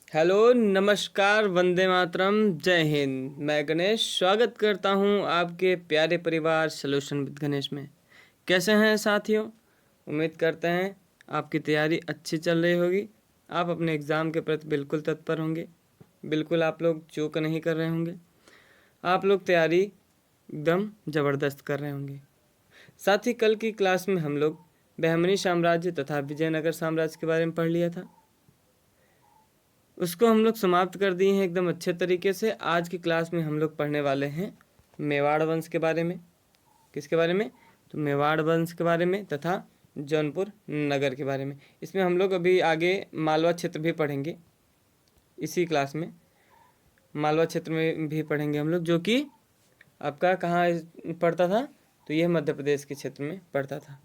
Hello, नमस्कार, वंदे मातरम, जय हिंद। मैं गणेश स्वागत करता हूं आपके प्यारे परिवार सॉल्यूशन विद गणेश में। कैसे हैं साथियों? उम्मीद करते हैं आपकी तैयारी अच्छी चल रही होगी। आप अपने एग्ज़ाम के प्रति बिल्कुल तत्पर होंगे। बिल्कुल आप लोग चूक नहीं कर रहे होंगे। आप लोग तैयारी एकदम ज़बरदस्त कर रहे होंगे। साथ ही कल की क्लास में हम लोग बहमनी साम्राज्य तथा विजयनगर साम्राज्य के बारे में पढ़ लिया था। उसको हम लोग समाप्त कर दिए हैं एकदम अच्छे तरीके से। आज की क्लास में हम लोग पढ़ने वाले हैं मेवाड़ वंश के बारे में। किसके बारे में? तो मेवाड़ वंश के बारे में तथा जौनपुर नगर के बारे में। इसमें हम लोग अभी आगे मालवा क्षेत्र भी पढ़ेंगे। इसी क्लास में मालवा क्षेत्र में भी पढ़ेंगे हम लोग, जो कि आपका कहाँ पड़ता था? तो यह मध्य प्रदेश के क्षेत्र में पड़ता था।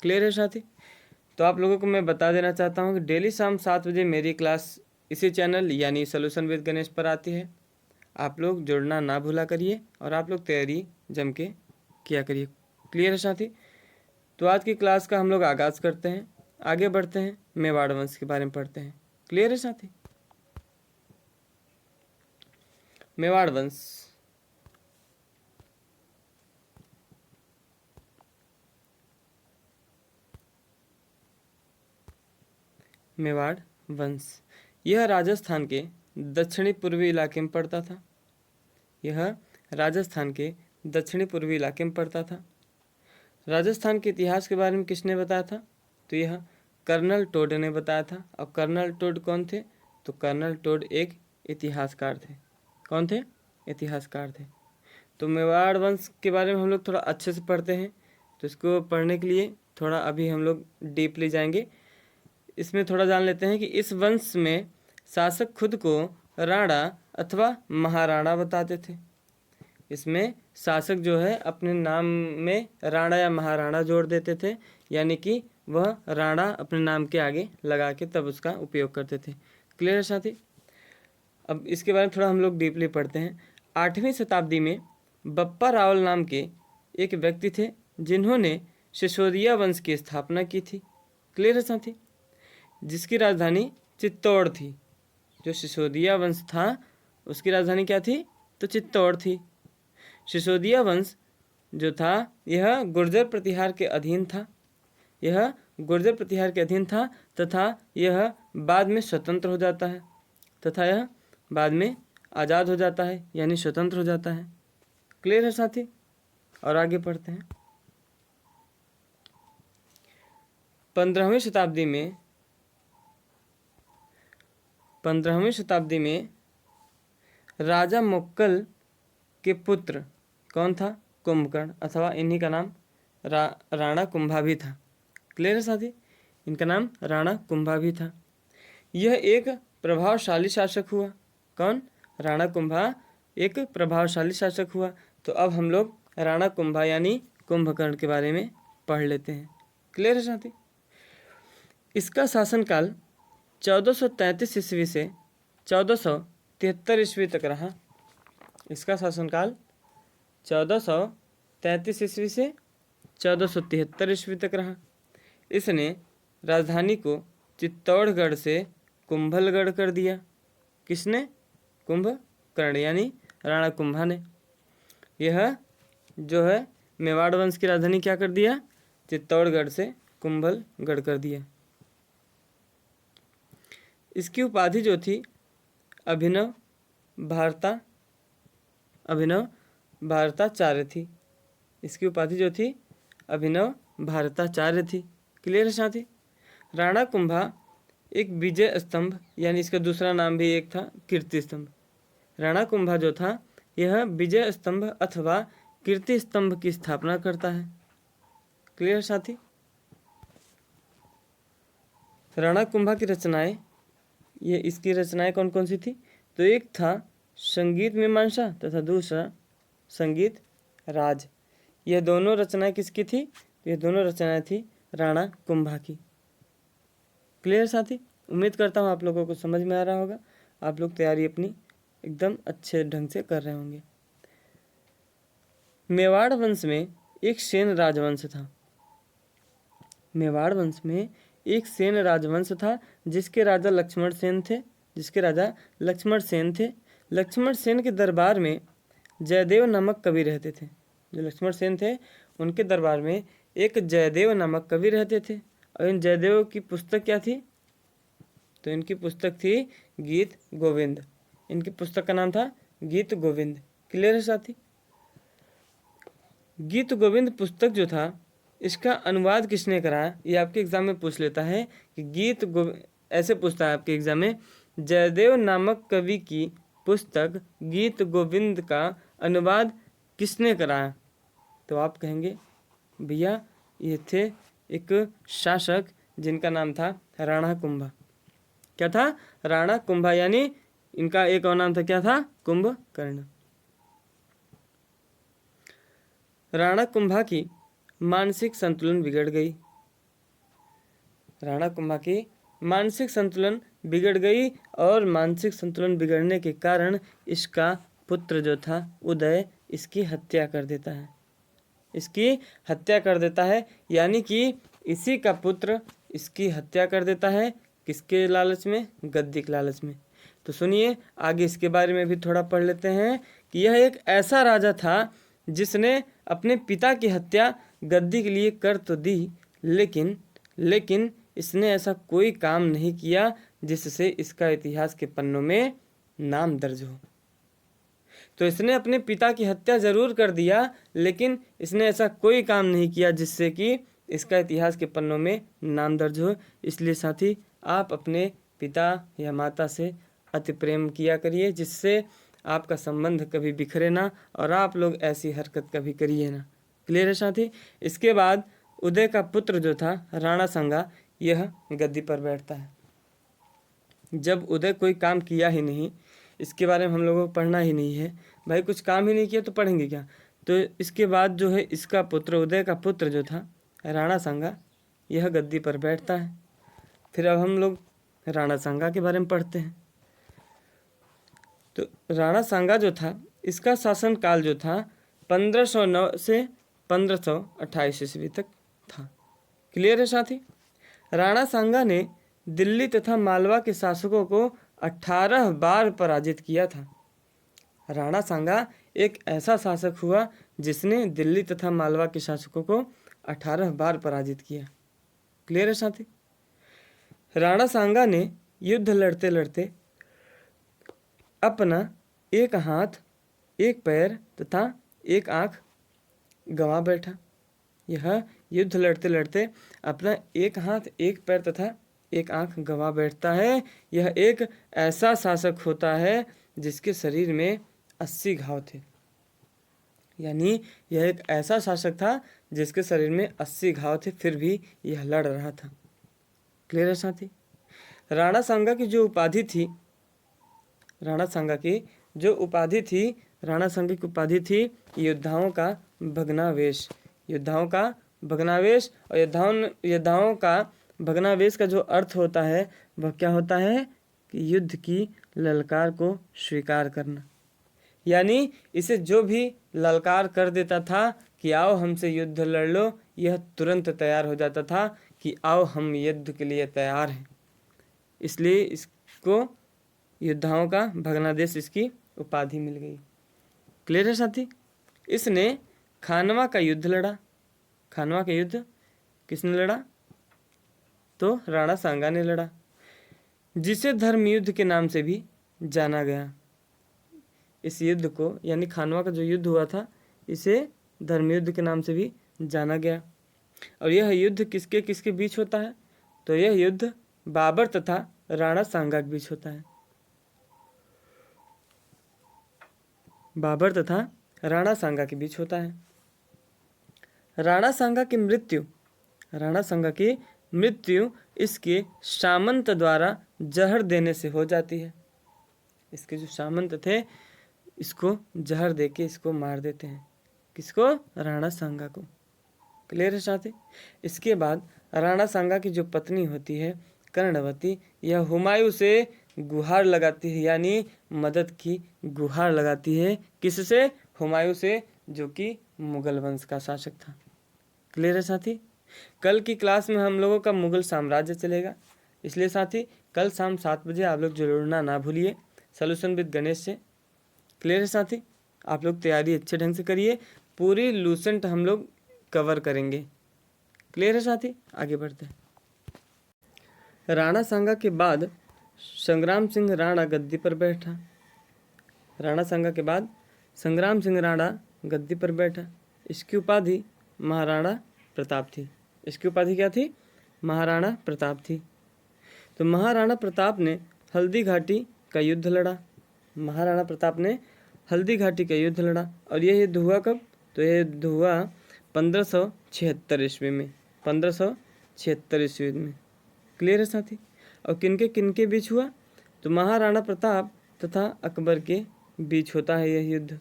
क्लियर है साथी? तो आप लोगों को मैं बता देना चाहता हूँ कि डेली शाम 7 बजे मेरी क्लास इसी चैनल यानी सॉल्यूशन विद गणेश पर आती है। आप लोग जुड़ना ना भूला करिए और आप लोग तैयारी जम के किया करिए। क्लियर है साथी? तो आज की क्लास का हम लोग आगाज़ करते हैं, आगे बढ़ते हैं, मेवाड़ वंश के बारे में पढ़ते हैं। क्लियर है साथी? मेवाड़ वंश। मेवाड़ वंश यह राजस्थान के दक्षिणी पूर्वी इलाके में पड़ता था। यह राजस्थान के दक्षिणी पूर्वी इलाके में पड़ता था। राजस्थान के इतिहास के बारे में किसने बताया था? तो यह कर्नल टोड ने बताया था। और कर्नल टोड कौन थे? तो कर्नल टोड एक इतिहासकार थे। कौन थे? इतिहासकार थे। तो मेवाड़ वंश के बारे में हम लोग थोड़ा अच्छे से पढ़ते हैं। तो इसको पढ़ने के लिए थोड़ा अभी हम लोग डीपली जाएंगे। इसमें थोड़ा जान लेते हैं कि इस वंश में शासक खुद को राणा अथवा महाराणा बताते थे। इसमें शासक जो है अपने नाम में राणा या महाराणा जोड़ देते थे, यानी कि वह राणा अपने नाम के आगे लगा के तब उसका उपयोग करते थे। क्लियर है साथी? अब इसके बारे में थोड़ा हम लोग डीपली पढ़ते हैं। 8वीं शताब्दी में बप्पा रावल नाम के एक व्यक्ति थे जिन्होंने सिसोदिया वंश की स्थापना की थी। क्लियर है साथी? जिसकी राजधानी चित्तौड़ थी। जो सिसोदिया वंश था उसकी राजधानी क्या थी? तो चित्तौड़ थी। सिसोदिया वंश जो था यह गुर्जर प्रतिहार के अधीन था। यह गुर्जर प्रतिहार के अधीन था तथा यह बाद में स्वतंत्र हो जाता है। तथा यह बाद में आज़ाद हो जाता है, यानी स्वतंत्र हो जाता है। क्लियर है साथी? और आगे पढ़ते हैं। 15वीं शताब्दी में राजा मुक्कल के पुत्र कौन था? कुंभकर्ण, अथवा इन्हीं का नाम राणा कुंभा भी था। क्लियर है साथी? इनका नाम राणा कुंभा भी था। यह एक प्रभावशाली शासक हुआ। कौन? राणा कुंभा एक प्रभावशाली शासक हुआ। तो अब हम लोग राणा कुंभा यानी कुंभकर्ण के बारे में पढ़ लेते हैं। क्लियर है साथी? इसका शासनकाल 1433 ईस्वी से 1473 ईस्वी तक रहा। इसका शासनकाल 1433 ईस्वी से 1473 ईस्वी तक रहा। इसने राजधानी को चित्तौड़गढ़ से कुंभलगढ़ कर दिया। किसने? कुंभकर्ण यानी राणा कुंभा ने। यह जो है मेवाड़ वंश की राजधानी क्या कर दिया? चित्तौड़गढ़ से कुंभलगढ़ कर दिया। इसकी उपाधि जो थी अभिनव भारताचार्य थी। इसकी उपाधि जो थी अभिनव भारताचार्य थी। क्लियर है साथी? राणा कुंभा एक विजय स्तंभ, यानी इसका दूसरा नाम भी एक था कीर्ति स्तंभ। राणा कुंभा जो था यह विजय स्तंभ अथवा कीर्ति स्तंभ की स्थापना करता है। क्लियर साथी? राणा कुंभा की रचनाएं, ये इसकी रचनाएं कौन कौन सी थी? तो एक था संगीत मीमांसा तथा दूसरा संगीत राज। यह दोनों रचनाएं किसकी थी? ये दोनों रचनाएं थी राणा कुंभा की। क्लियर साथी? उम्मीद करता हूँ आप लोगों को समझ में आ रहा होगा। आप लोग तैयारी अपनी एकदम अच्छे ढंग से कर रहे होंगे। मेवाड़ वंश में एक सेन राजवंश था। मेवाड़ वंश में एक सेन राजवंश था जिसके राजा लक्ष्मण सेन थे, जिसके राजा लक्ष्मण सेन थे। लक्ष्मण सेन के दरबार में जयदेव नामक कवि रहते थे। जो लक्ष्मण सेन थे उनके दरबार में एक जयदेव नामक कवि रहते थे। और इन जयदेव की पुस्तक क्या थी? तो इनकी पुस्तक थी गीत गोविंद। इनकी पुस्तक का नाम था गीत गोविंद। क्लियर है साथी? गीत गोविंद पुस्तक जो था इसका अनुवाद किसने करा? ये आपके एग्जाम में पूछ लेता है कि गीत गोविंद, ऐसे पूछता है आपके एग्जाम में, जयदेव नामक कवि की पुस्तक गीत गोविंद का अनुवाद किसने कराया? तो आप कहेंगे भैया ये थे एक शासक जिनका नाम था राणा कुंभा। क्या था? राणा कुंभा, यानी इनका एक और नाम था, क्या था? कुंभकर्ण। राणा कुंभा की मानसिक संतुलन बिगड़ गई। राणा कुंभा की मानसिक संतुलन बिगड़ गई और मानसिक संतुलन बिगड़ने के कारण इसका पुत्र जो था उदय इसकी हत्या कर देता है। इसकी हत्या कर देता है, यानी कि इसी का पुत्र इसकी हत्या कर देता है। किसके लालच में? गद्दी के लालच में। तो सुनिए आगे इसके बारे में भी थोड़ा पढ़ लेते हैं कि यह एक ऐसा राजा था जिसने अपने पिता की हत्या गद्दी के लिए कर तो दी, लेकिन इसने ऐसा कोई काम नहीं किया जिससे इसका इतिहास के पन्नों में नाम दर्ज हो। तो इसने अपने पिता की हत्या जरूर कर दिया, लेकिन इसने ऐसा कोई काम नहीं किया जिससे कि इसका इतिहास के पन्नों में नाम दर्ज हो। इसलिए साथी आप अपने पिता या माता से अति प्रेम किया करिए, जिससे आपका संबंध कभी बिखरे ना और आप लोग ऐसी हरकत कभी करिए ना। क्लियर है साथी? इसके बाद उदय का पुत्र जो था राणा सांगा, यह गद्दी पर बैठता है। जब उदय कोई काम किया ही नहीं, इसके बारे में हम लोगों को पढ़ना ही नहीं है भाई, कुछ काम ही नहीं किया तो पढ़ेंगे क्या? तो इसके बाद जो है इसका पुत्र, उदय का पुत्र जो था राणा सांगा, यह गद्दी पर बैठता है। फिर अब हम लोग राणा सांगा के बारे में पढ़ते हैं। तो राणा सांगा जो था इसका शासन काल जो था 1509 से 1528 ईस्वी तक था। क्लियर है साथी? राणा सांगा ने दिल्ली तथा मालवा के शासकों को 18 बार पराजित किया था। राणा सांगा एक ऐसा शासक हुआ जिसने दिल्ली तथा मालवा के शासकों को 18 बार पराजित किया। क्लियर है साथी? राणा सांगा ने युद्ध लड़ते लड़ते अपना एक हाथ, एक पैर तथा एक आंख गंवा बैठा। यह युद्ध लड़ते लड़ते अपना एक हाथ, एक पैर तथा एक आंख गंवा बैठता है। यह एक ऐसा शासक होता है जिसके शरीर में 80 घाव थे। यानी यह एक ऐसा शासक था जिसके शरीर में 80 घाव थे, फिर भी यह लड़ रहा था। क्लियर है साथी? राणा सांगा की जो उपाधि थी, राणा सांगा की जो उपाधि थी, राणा सांगा की उपाधि थी योद्धाओं का भग्नावेश। योद्धाओं का भग्नावेश। और योद्धाओं का भग्नावेश का जो अर्थ होता है वह क्या होता है कि युद्ध की ललकार को स्वीकार करना। यानी इसे जो भी ललकार कर देता था कि आओ हमसे युद्ध लड़ लो, यह तुरंत तैयार हो जाता था कि आओ हम युद्ध के लिए तैयार हैं। इसलिए इसको योद्धाओं का भग्नादेश इसकी उपाधि मिल गई। क्लियर है साथी? इसने खानवा का युद्ध लड़ा। खानवा का युद्ध किसने लड़ा? तो राणा सांगा ने लड़ा, जिसे धर्म युद्ध के नाम से भी जाना गया। इस युद्ध को, यानी खानवा का जो युद्ध हुआ था, इसे धर्म युद्ध के नाम से भी जाना गया। और यह युद्ध किसके किसके बीच होता है? तो यह युद्ध बाबर तथा राणा सांगा के बीच होता है। बाबर तथा राणा सांगा के बीच होता है। राणा सांगा की मृत्यु इसके सामंत द्वारा जहर देने से हो जाती है। इसके जो सामंत थे इसको जहर देके इसको मार देते हैं। किसको? राणा सांगा को। क्लियर है साथी? इसके बाद राणा सांगा की जो पत्नी होती है कर्णवती, यह हुमायूं से गुहार लगाती है, यानी मदद की गुहार लगाती है। किससे? हुमायूं से, जो कि मुगल वंश का शासक था। क्लियर है साथी? कल की क्लास में हम लोगों का मुगल साम्राज्य चलेगा। इसलिए साथी कल शाम 7 बजे आप लोग जुड़ना ना भूलिए सॉल्यूशन विद गणेश से। क्लियर है साथी? आप लोग तैयारी अच्छे ढंग से करिए, पूरी लूसेंट हम लोग कवर करेंगे। क्लियर है साथी? आगे बढ़ते हैं। राणा सांगा के बाद संग्राम सिंह राणा गद्दी पर बैठा। राणा सांगा के बाद संग्राम सिंह राणा गद्दी पर बैठा। इसकी उपाधि महाराणा प्रताप थी। इसकी उपाधि क्या थी? महाराणा प्रताप थी। तो महाराणा प्रताप ने हल्दी घाटी का युद्ध लड़ा। महाराणा प्रताप ने हल्दी घाटी का युद्ध लड़ा। और यह युद्ध हुआ कब? तो यह युद्ध हुआ 1576 ईस्वी में। 1576 ईस्वी में। क्लियर है साथी? और किनके बीच हुआ? तो महाराणा प्रताप तथा अकबर के बीच होता है यह युद्ध।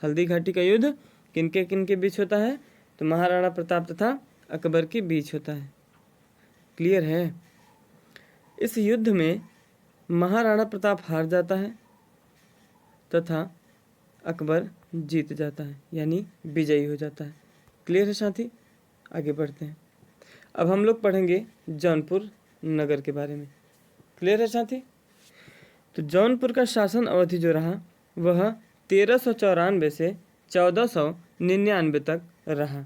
हल्दी घाटी का युद्ध किनके बीच होता है? तो महाराणा प्रताप तथा अकबर के बीच होता है। क्लियर है? इस युद्ध में महाराणा प्रताप हार जाता है तथा अकबर जीत जाता है, यानी विजयी हो जाता है। क्लियर है साथी? आगे बढ़ते हैं। अब हम लोग पढ़ेंगे जौनपुर नगर के बारे में। क्लियर है साथी? तो जौनपुर का शासन अवधि जो रहा वह 1394 से 1499 तक रहा।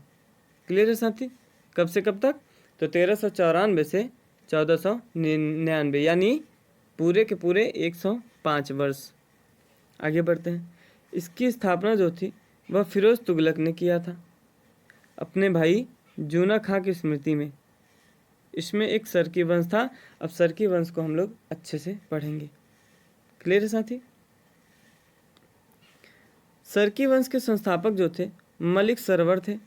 क्लियर है साथी? कब से कब तक? तो 1394 से 1499, यानी पूरे के पूरे 105 वर्ष। आगे बढ़ते हैं। इसकी स्थापना जो थी वह फिरोज तुगलक ने किया था अपने भाई जूना खां की स्मृति में। इसमें एक सरकी वंश था। अब सरकी वंश को हम लोग अच्छे से पढ़ेंगे। क्लियर है साथी? सरकी वंश के संस्थापक जो थे मलिक सरवर थे।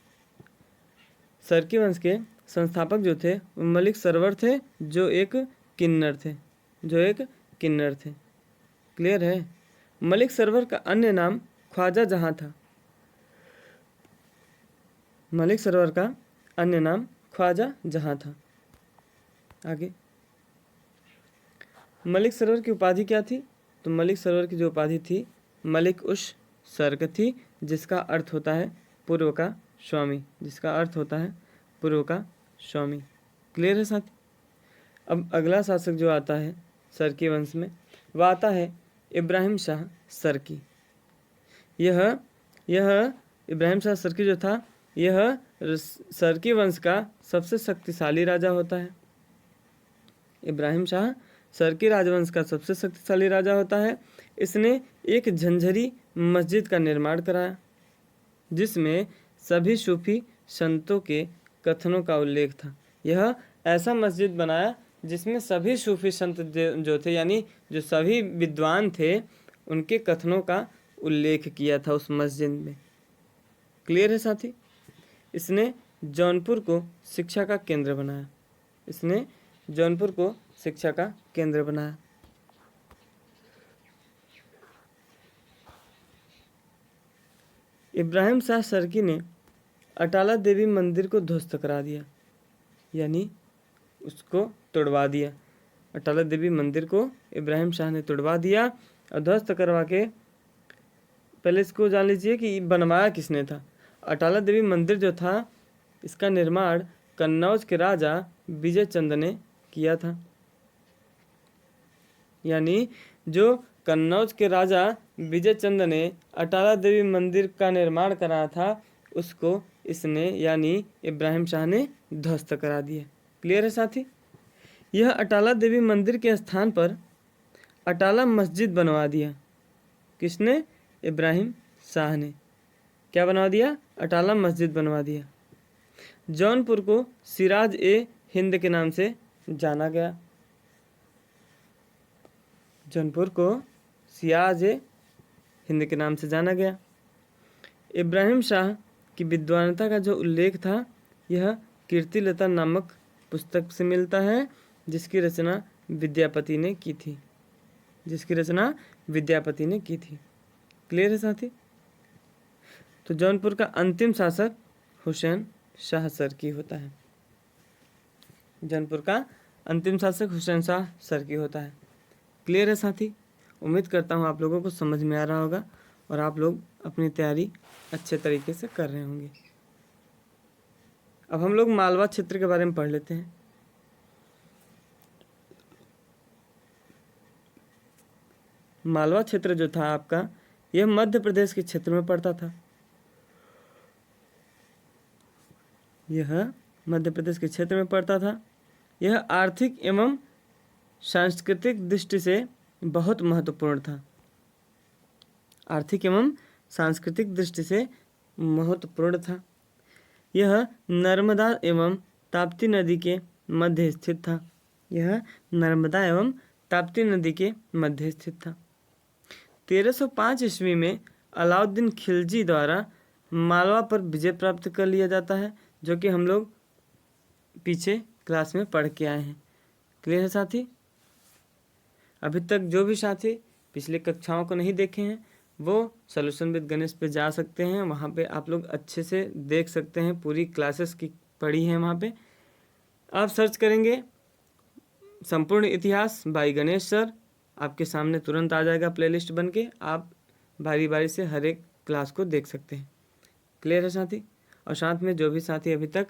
सरकी वंश के संस्थापक जो थे वो मलिक सरवर थे, जो एक किन्नर थे। क्लियर है? मलिक सरवर का अन्य नाम ख्वाजा जहां था। मलिक सरवर का अन्य नाम ख्वाजा जहां था। आगे मलिक सरवर की उपाधि क्या थी? तो मलिक सरवर की जो उपाधि थी मलिक उश सर्क थी, जिसका अर्थ होता है पूर्व का स्वामी। क्लियर है साथी? अब अगला शासक जो आता है सरकी वंश में वह आता है इब्राहिम शाह सरकी। यह इब्राहिम शाह सरकी जो था यह सरकी वंश का सबसे शक्तिशाली राजा होता है। इब्राहिम शाह सरकी राजवंश का सबसे शक्तिशाली राजा होता है। इसने एक झंझरी मस्जिद का निर्माण कराया, जिसमें सभी सूफी संतों के कथनों का उल्लेख था। यह ऐसा मस्जिद बनाया जिसमें सभी सूफी संत जो थे, यानी जो सभी विद्वान थे, उनके कथनों का उल्लेख किया था उस मस्जिद में। क्लियर है साथी? इसने जौनपुर को शिक्षा का केंद्र बनाया। इब्राहिम शाह सरकी ने अटाला देवी मंदिर को ध्वस्त करा दिया, यानी उसको तोड़वा दिया। अटाला देवी मंदिर को इब्राहिम शाह ने तोड़वा दिया और ध्वस्त करवा के, पहले इसको जान लीजिए कि बनवाया किसने था। अटाला देवी मंदिर जो था इसका निर्माण कन्नौज के राजा विजय चंद ने किया था। यानी जो कन्नौज के राजा विजय चंद ने अटाला देवी मंदिर का निर्माण कराया था, उसको इसने यानी इब्राहिम शाह ने ध्वस्त करा दिया। क्लियर है साथी? यह अटाला देवी मंदिर के स्थान पर अटाला मस्जिद बनवा दिया। किसने? इब्राहिम शाह ने। क्या बनवा दिया? अटाला मस्जिद बनवा दिया। जौनपुर को सिराज ए हिंद के नाम से जाना गया। जौनपुर को सिराज ए हिंद के नाम से जाना गया। इब्राहिम शाह की विद्वानता का जो उल्लेख था यह कीर्तिलता नामक पुस्तक से मिलता है, जिसकी रचना विद्यापति ने की थी। क्लियर है साथी? तो जौनपुर का अंतिम शासक हुसैन शाह सरकी होता है। क्लियर है साथी? उम्मीद करता हूँ आप लोगों को समझ में आ रहा होगा और आप लोग अपनी तैयारी अच्छे तरीके से कर रहे होंगे। अब हम लोग मालवा क्षेत्र के बारे में पढ़ लेते हैं। मालवा क्षेत्र जो था आपका, यह मध्य प्रदेश के क्षेत्र में पड़ता था। यह मध्य प्रदेश के क्षेत्र में पड़ता था। यह आर्थिक एवं सांस्कृतिक दृष्टि से बहुत महत्वपूर्ण था। आर्थिक एवं सांस्कृतिक दृष्टि से महत्वपूर्ण था। यह नर्मदा एवं ताप्ती नदी के मध्य स्थित था। यह नर्मदा एवं ताप्ती नदी के मध्य स्थित था। 1305 ईस्वी में अलाउद्दीन खिलजी द्वारा मालवा पर विजय प्राप्त कर लिया जाता है, जो कि हम लोग पीछे क्लास में पढ़ के आए हैं। क्लियर है साथी? अभी तक जो भी साथी पिछले कक्षाओं को नहीं देखे हैं वो सॉल्यूशन विद गणेश पे जा सकते हैं। वहाँ पे आप लोग अच्छे से देख सकते हैं, पूरी क्लासेस की पढ़ी हैं। वहाँ पे आप सर्च करेंगे संपूर्ण इतिहास बाई गणेश सर, आपके सामने तुरंत आ जाएगा प्लेलिस्ट बन के। आप बारी बारी से हर एक क्लास को देख सकते हैं। क्लियर है साथी? और साथ में जो भी साथी अभी तक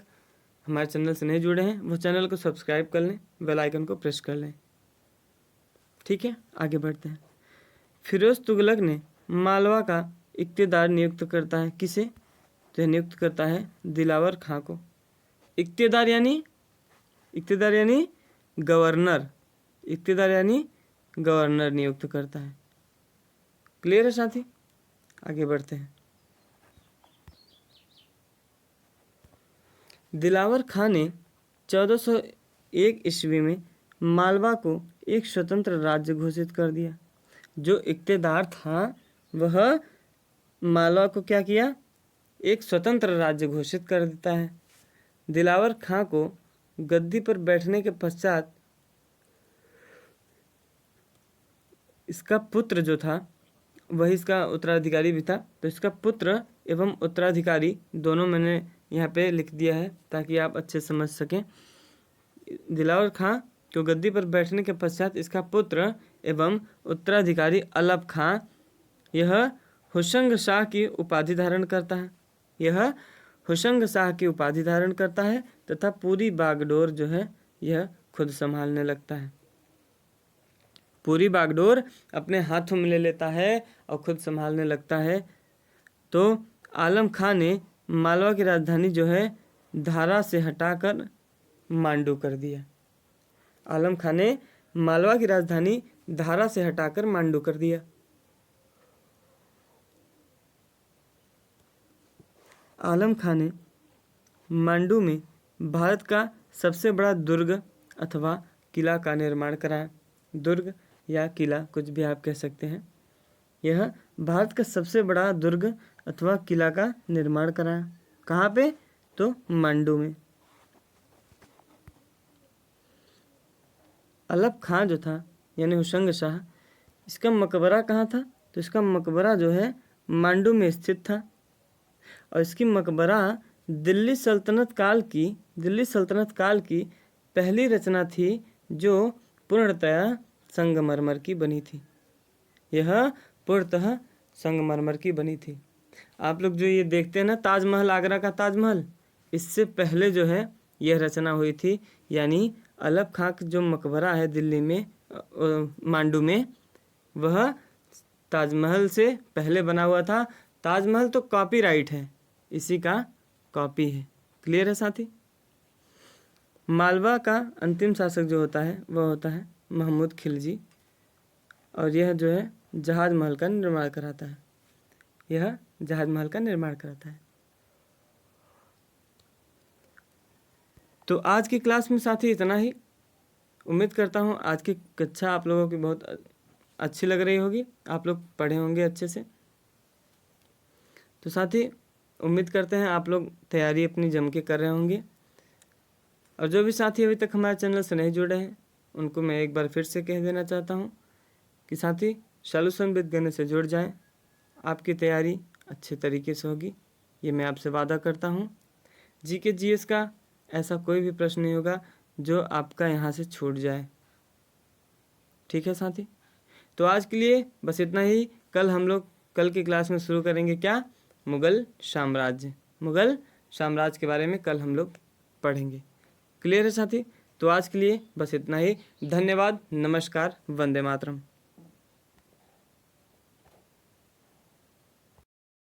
हमारे चैनल से नहीं जुड़े हैं वो चैनल को सब्सक्राइब कर लें, बेल आइकन को प्रेस कर लें। ठीक है, आगे बढ़ते हैं। फिरोज तुगलक ने मालवा का इक्तेदार नियुक्त करता है। किसे? तो नियुक्त करता है दिलावर खां को। इक्तेदार यानी गवर्नर। इक्तेदार यानी गवर्नर नियुक्त करता है। क्लियर है साथी? आगे बढ़ते हैं। दिलावर खां ने 1401 ईस्वी में मालवा को एक स्वतंत्र राज्य घोषित कर दिया। जो इक्तेदार था वह मालवा को क्या किया? एक स्वतंत्र राज्य घोषित कर देता है। दिलावर खां को गद्दी पर बैठने के पश्चात इसका पुत्र जो था वही इसका उत्तराधिकारी भी था। तो इसका पुत्र एवं उत्तराधिकारी दोनों मैंने यहाँ पे लिख दिया है ताकि आप अच्छे समझ सकें। दिलावर खां को गद्दी पर बैठने के पश्चात इसका पुत्र एवं उत्तराधिकारी अलप खां यह हुशंग शाह की उपाधि धारण करता है। यह हुशंग शाह की उपाधि धारण करता है तथा पूरी बागडोर जो है यह खुद संभालने लगता है। पूरी बागडोर अपने हाथों में ले लेता है और खुद संभालने लगता है। तो आलम खां ने मालवा की राजधानी जो है धारा से हटाकर मांडू कर दिया। आलम खां ने मालवा की राजधानी धारा से हटाकर मांडू कर दिया। आलम खां ने मांडू में भारत का सबसे बड़ा दुर्ग अथवा किला का निर्माण कराया। दुर्ग या किला कुछ भी आप कह सकते हैं। यह भारत का सबसे बड़ा दुर्ग अथवा किला का निर्माण कराया। कहाँ पे? तो मांडू में। अलप खां जो था यानी हुशंग शाह, इसका मकबरा कहाँ था? तो इसका मकबरा जो है मांडू में स्थित था। और इसकी मकबरा दिल्ली सल्तनत काल की पहली रचना थी जो पूर्णतया संगमरमर की बनी थी। यह पूर्णतः संगमरमर की बनी थी। आप लोग जो ये देखते हैं ना ताजमहल, आगरा का ताजमहल, इससे पहले जो है यह रचना हुई थी। यानी अलप खां का जो मकबरा है दिल्ली में मांडू में, वह ताजमहल से पहले बना हुआ था। ताजमहल तो कॉपीराइट है, इसी का कॉपी है। क्लियर है साथी? मालवा का अंतिम शासक जो होता है वह होता है महमूद खिलजी, और यह जो है जहाज महल का निर्माण कराता है। यह जहाज महल का निर्माण कराता है। तो आज की क्लास में साथी इतना ही। उम्मीद करता हूँ आज की कक्षा आप लोगों की बहुत अच्छी लग रही होगी, आप लोग पढ़े होंगे अच्छे से। तो साथी उम्मीद करते हैं आप लोग तैयारी अपनी जम के कर रहे होंगे। और जो भी साथी अभी तक हमारे चैनल से नहीं जुड़े हैं उनको मैं एक बार फिर से कह देना चाहता हूँ कि साथी सॉल्यूशन विद गणेश से जुड़ जाएं। आपकी तैयारी अच्छे तरीके से होगी, ये मैं आपसे वादा करता हूँ। जीके जीएस का ऐसा कोई भी प्रश्न नहीं होगा जो आपका यहाँ से छूट जाए। ठीक है साथी? तो आज के लिए बस इतना ही। कल हम लोग कल की क्लास में शुरू करेंगे क्या? मुगल साम्राज्य के बारे में कल हम लोग पढ़ेंगे। क्लियर है साथी? तो आज के लिए बस इतना ही। धन्यवाद, नमस्कार, वंदे मातरम।